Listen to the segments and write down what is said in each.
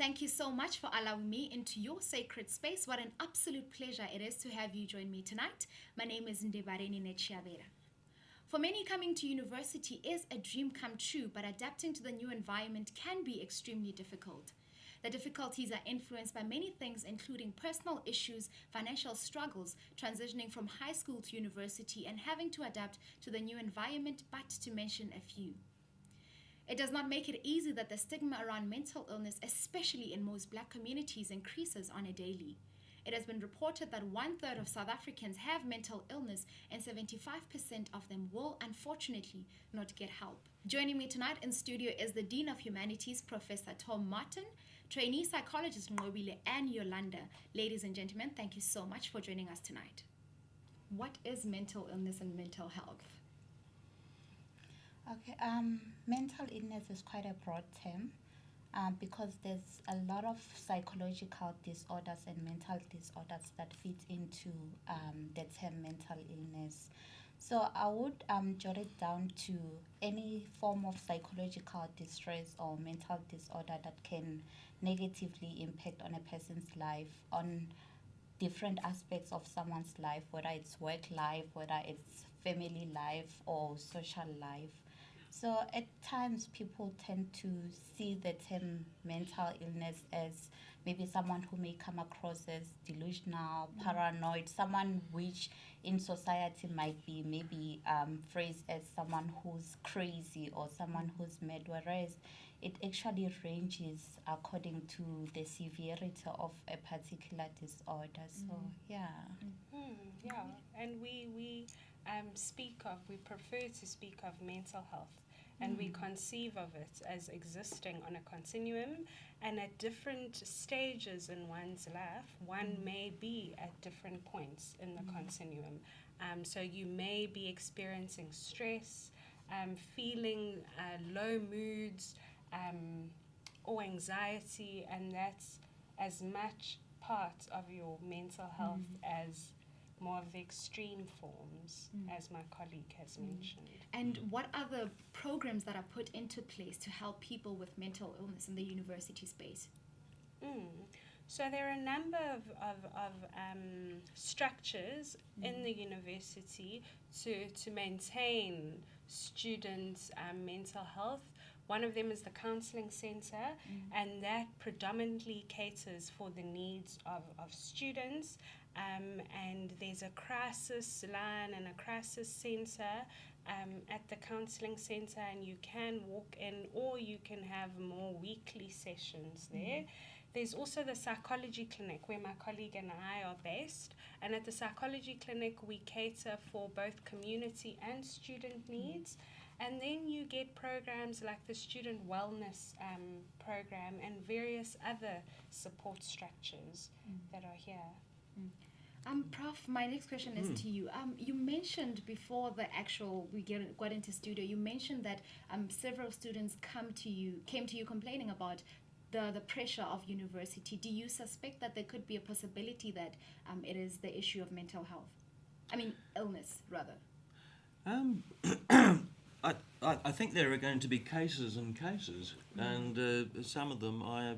Thank you so much for allowing me into your sacred space. What an absolute pleasure it is to have you join me tonight. My name is Nqobile. For many, coming to university is a dream come true, but adapting to the new environment can be extremely difficult. The difficulties are influenced by many things, including personal issues, financial struggles, transitioning from high school to university, and having to adapt to the new environment, but to mention a few. It does not make it easy that the stigma around mental illness, especially in most Black communities, increases on a daily. It has been reported that 1/3 of South Africans have mental illness and 75% of them will unfortunately not get help. Joining me tonight in studio is the Dean of Humanities, Professor Tom Martin, trainee psychologist Nqobile and Yolanda. Ladies and gentlemen, thank you so much for joining us tonight. What is mental illness and mental health? Okay, mental illness is quite a broad term because there's a lot of psychological disorders and mental disorders that fit into the term mental illness. So I would jot it down to any form of psychological distress or mental disorder that can negatively impact on a person's life, on different aspects of someone's life, whether it's work life, whether it's family life or social life. So at times people tend to see the term mental illness as maybe someone who may come across as delusional, paranoid, someone which in society might be maybe phrased as someone who's crazy or someone who's mad, whereas it actually ranges according to the severity of a particular disorder. So yeah. Yeah, and we prefer to speak of mental health, and we conceive of it as existing on a continuum, and at different stages in one's life, one may be at different points in the continuum. So you may be experiencing stress, feeling low moods, or anxiety, and that's as much part of your mental health as more of the extreme forms, as my colleague has mentioned. And what are the programs that are put into place to help people with mental illness in the university space? So there are a number of structures in the university to maintain students' mental health. One of them is the counseling center, and that predominantly caters for the needs of students. And there's a crisis line and a crisis center at the counseling center, and you can walk in or you can have more weekly sessions there. There's also the psychology clinic where my colleague and I are based, and at the psychology clinic we cater for both community and student needs. And then you get programs like the student wellness program and various other support structures that are here. Prof, my next question is to you. You mentioned before we got into studio, you mentioned that several students came to you complaining about the pressure of university. Do you suspect that there could be a possibility that it is the issue of mental health? Illness, rather. I think there are going to be cases and cases, and some of them I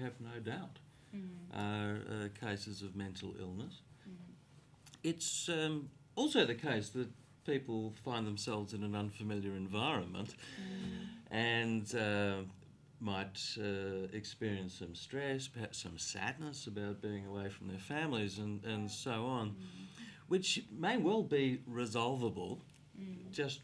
have no doubt are cases of mental illness. It's also the case that people find themselves in an unfamiliar environment and might experience some stress, perhaps some sadness about being away from their families and so on, which may well be resolvable just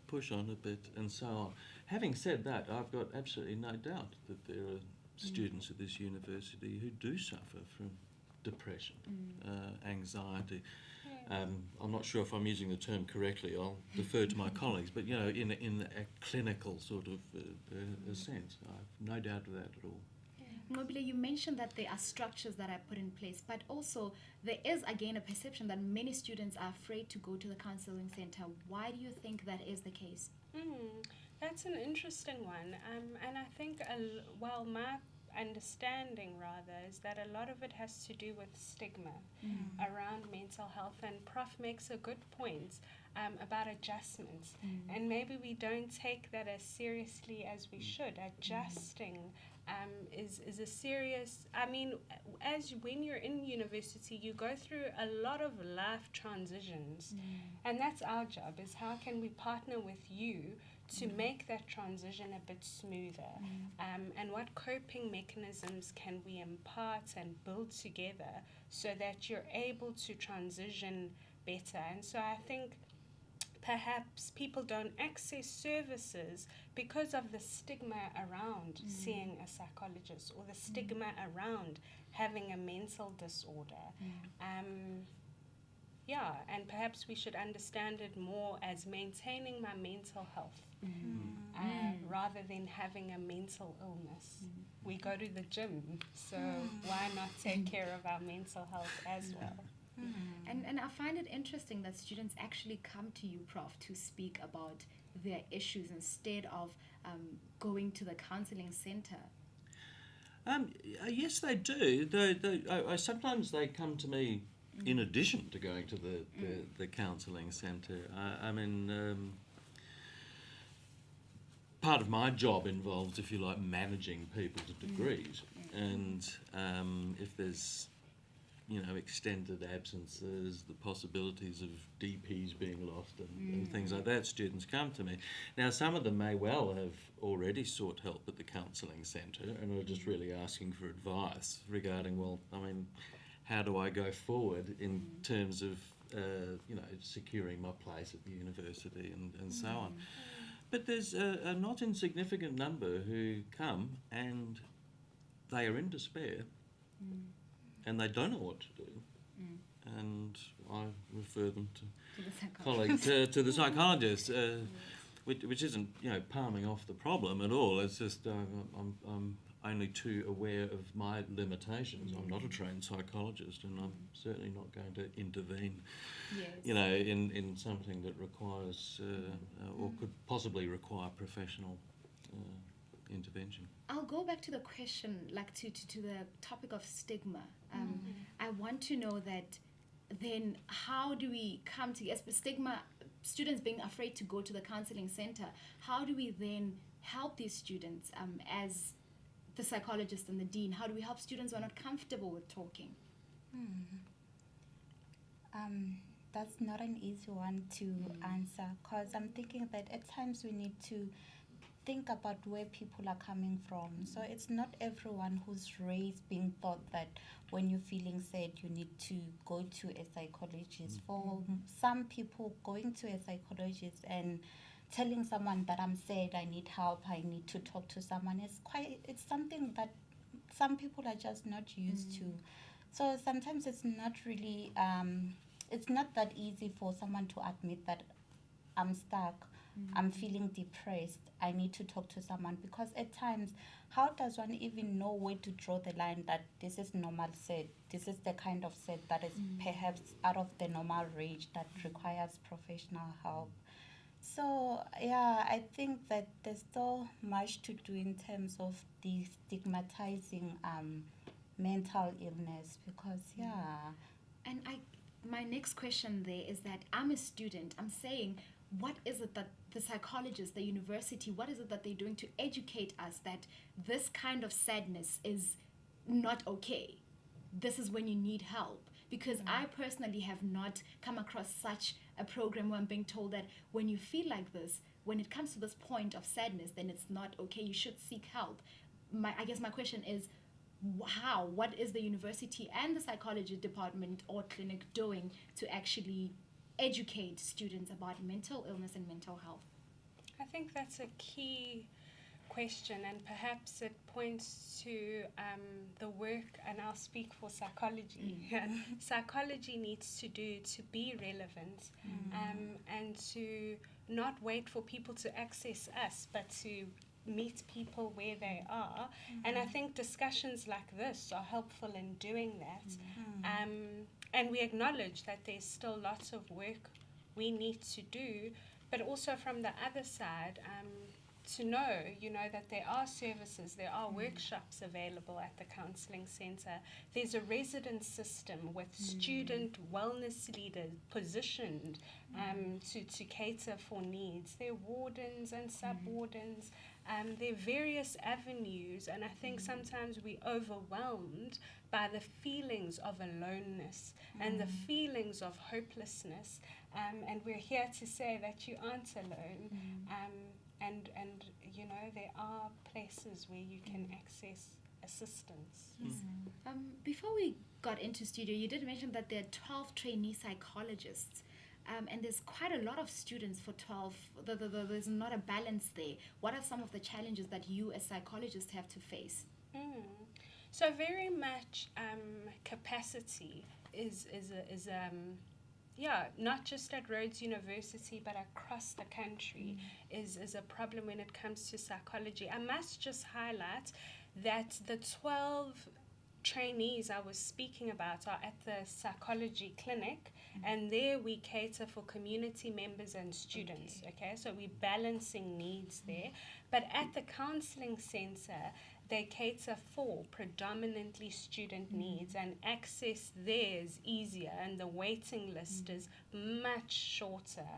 push on a bit and so on. Having said that, I've got absolutely no doubt that there are students at this university who do suffer from depression, anxiety. I'm not sure if I'm using the term correctly. I'll defer to my colleagues, but in a clinical sort of a sense, I've no doubt of that at all. Nqobile, you mentioned that there are structures that are put in place, but also there is again a perception that many students are afraid to go to the counseling center. Why do you think that is the case? That's an interesting one, and I think, my understanding rather is that a lot of it has to do with stigma around mental health, and Prof makes a good point. about adjustments. And maybe we don't take that as seriously as we should. Adjusting is a serious, I mean, when you're in university, you go through a lot of life transitions. And that's our job, is how can we partner with you to make that transition a bit smoother, and what coping mechanisms can we impart and build together so that you're able to transition better. And so I think perhaps people don't access services because of the stigma around seeing a psychologist, or the stigma around having a mental disorder. And perhaps we should understand it more as maintaining my mental health rather than having a mental illness. We go to the gym, so why not take care of our mental health as well? And I find it interesting that students actually come to you, Prof, to speak about their issues instead of going to the counselling centre. Yes, they do. Sometimes they come to me in addition to going to the counselling centre. Part of my job involves, if you like, managing people's degrees, and if there's extended absences, the possibilities of DPs being lost and things like that, students come to me. Now, some of them may well have already sought help at the counselling centre and are just really asking for advice regarding, how do I go forward in terms of, securing my place at the university and so on. But there's a not insignificant number who come and they are in despair and they don't know what to do. And I refer them to the psychologist, which isn't, palming off the problem at all. It's just I'm only too aware of my limitations. I'm not a trained psychologist, and I'm certainly not going to intervene, in something that requires or could possibly require professional intervention. I'll go back to the question, to the topic of stigma. I want to know that then how do we come to stigma, students being afraid to go to the counselling centre, how do we then help these students as the psychologist and the dean? How do we help students who are not comfortable with talking? That's not an easy one to answer, because I'm thinking that at times we need to think about where people are coming from. So it's not everyone who's raised being taught that when you're feeling sad you need to go to a psychologist. For some people, going to a psychologist and telling someone that I'm sad, I need help, I need to talk to someone, it's something that some people are just not used to. So sometimes it's not really it's not that easy for someone to admit that I'm stuck, I'm feeling depressed, I need to talk to someone. Because at times, how does one even know where to draw the line that this is normal sad, this is the kind of sad that is perhaps out of the normal range that requires professional help? So I think that there's still much to do in terms of destigmatizing mental illness, because And my next question there is that I'm a student. I'm saying, what is it that the psychologists, the university, what is it that they're doing to educate us that this kind of sadness is not okay? This is when you need help. Because I personally have not come across such a program where I'm being told that when you feel like this, when it comes to this point of sadness, then it's not okay, you should seek help. I guess my question is, what is the university and the psychology department or clinic doing to actually educate students about mental illness and mental health? I think that's a key question, and perhaps it points to the work, and I'll speak for psychology. Psychology needs to do to be relevant, and to not wait for people to access us, but to meet people where they are. And I think discussions like this are helpful in doing that. And we acknowledge that there's still lots of work we need to do, but also from the other side, to know, that there are services, there are workshops available at the counselling centre. There's a resident system with student wellness leaders positioned to cater for needs. There are wardens and sub-wardens. There are various avenues, and I think sometimes we're overwhelmed by the feelings of aloneness and the feelings of hopelessness. And we're here to say that you aren't alone. And there are places where you can access assistance. Before we got into studio, you did mention that there are 12 trainee psychologists. And there's quite a lot of students for 12. There's not a balance there. What are some of the challenges that you as psychologists have to face? So very much capacity is not just at Rhodes University, but across the country is a problem when it comes to psychology. I must just highlight that the 12 trainees I was speaking about are at the psychology clinic, and there we cater for community members and students, okay? So we're balancing needs there. But at the counselling centre, they cater for predominantly student needs, and access there is easier, and the waiting list is much shorter.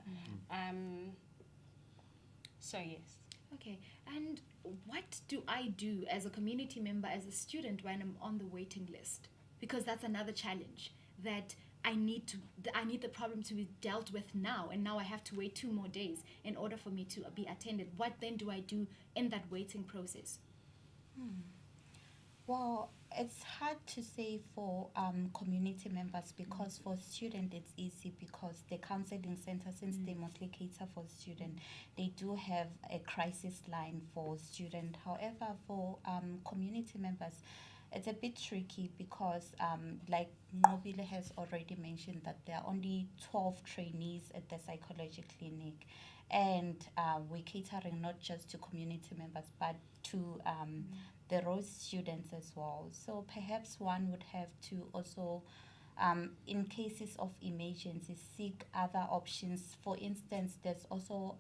So yes. Okay, and what do I do as a community member, as a student, when I'm on the waiting list? Because that's another challenge, that I need the problem to be dealt with now, and now I have to wait 2 more days in order for me to be attended. What then do I do in that waiting process? Well, it's hard to say for community members, because for students it's easy, because the counselling center, since they mostly cater for students, they do have a crisis line for students. However, for community members, it's a bit tricky, because like Nqobile has already mentioned, that there are only 12 trainees at the psychology clinic, and we're catering not just to community members, but to the Rhodes students as well. So perhaps one would have to also, in cases of emergency, seek other options. For instance, there's also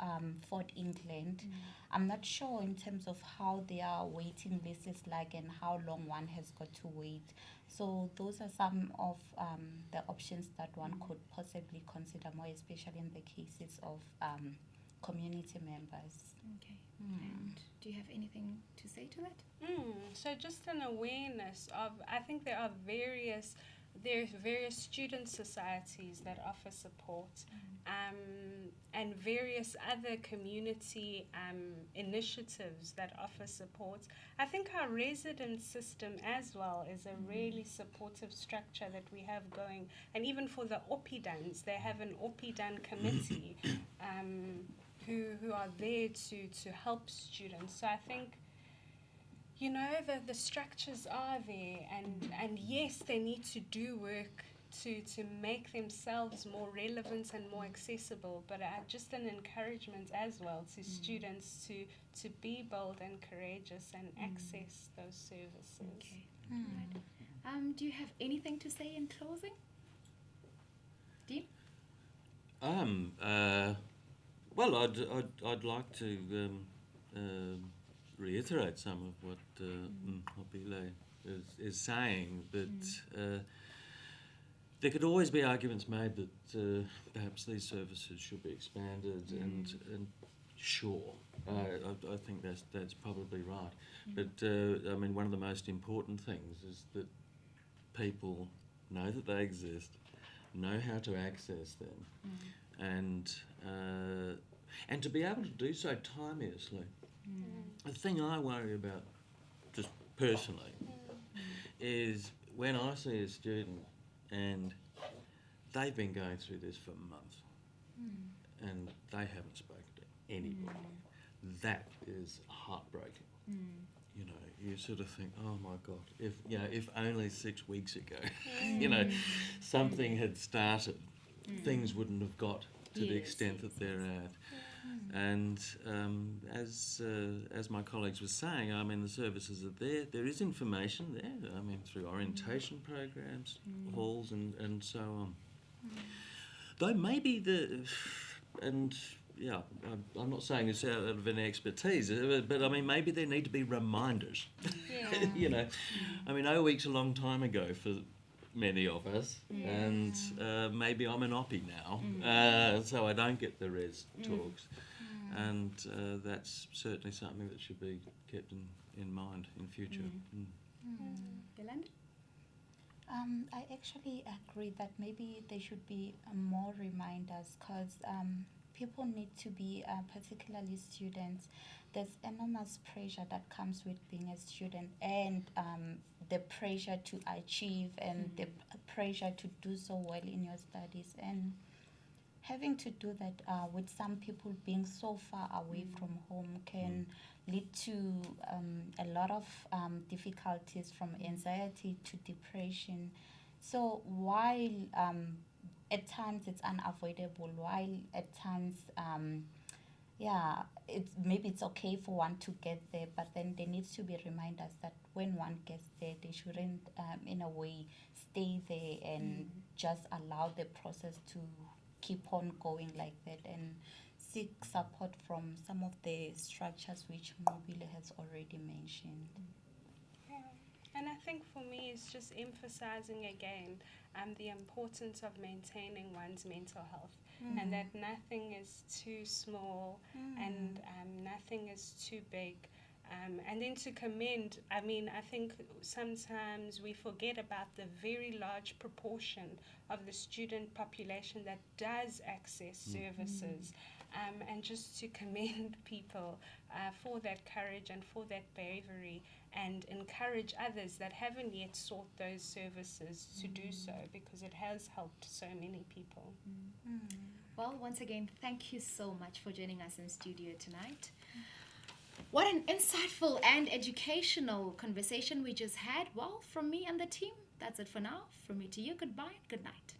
Fort England. I'm not sure in terms of how their waiting list is like and how long one has got to wait. So those are some of the options that one could possibly consider, more especially in the cases of community members. Okay. And do you have anything to say to that? So just an awareness of, I think there's various student societies that offer support, and various other community initiatives that offer support. I think our resident system as well is a really supportive structure that we have going, and even for the OppiDans, they have an OppiDan committee who are there to help students. So I think, the structures are there, and yes, they need to do work to make themselves more relevant and more accessible, but just an encouragement as well to students to be bold and courageous and access those services. Okay. Right. Do you have anything to say in closing? Dean? Well, I'd like to reiterate some of what Nqobile is saying, that there could always be arguments made that perhaps these services should be expanded, and sure, I think that's probably right. But I mean, one of the most important things is that people know that they exist, know how to access them, and to be able to do so timeously. The thing I worry about, just personally, is when I see a student and they've been going through this for months and they haven't spoken to anybody. That is heartbreaking. You sort of think, oh my God, if only 6 weeks ago, something had started, things wouldn't have got to the extent that they're at. And as my colleagues were saying, I mean, the services are there. There is information there. I mean, through orientation programs, halls, and so on. Though maybe yeah, I'm not saying it's out of an expertise, but I mean, maybe there need to be reminders. Yeah. You know, I mean, O Week's a long time ago for many of us, and maybe I'm an Oppie now, so I don't get the res talks, and that's certainly something that should be kept in mind in future. Yolanda? I actually agree that maybe there should be more reminders, because people need to be, particularly students, there's enormous pressure that comes with being a student, and the pressure to achieve, and the pressure to do so well in your studies, and having to do that with some people being so far away from home can lead to a lot of difficulties, from anxiety to depression. So while at times it's unavoidable, while at times maybe it's okay for one to get there, but then there needs to be reminders that when one gets there, they shouldn't in a way stay there and just allow the process to keep on going like that, and seek support from some of the structures which Nqobile has already mentioned. Yeah. And I think for me, it's just emphasizing again the importance of maintaining one's mental health, and that nothing is too small and nothing is too big. And then to commend, I mean, I think sometimes we forget about the very large proportion of the student population that does access services, and just to commend people for that courage and for that bravery, and encourage others that haven't yet sought those services to do so, because it has helped so many people. Well, once again, thank you so much for joining us in studio tonight. What an insightful and educational conversation we just had. Well, from me and the team, that's it for now. From me to you, goodbye, good night.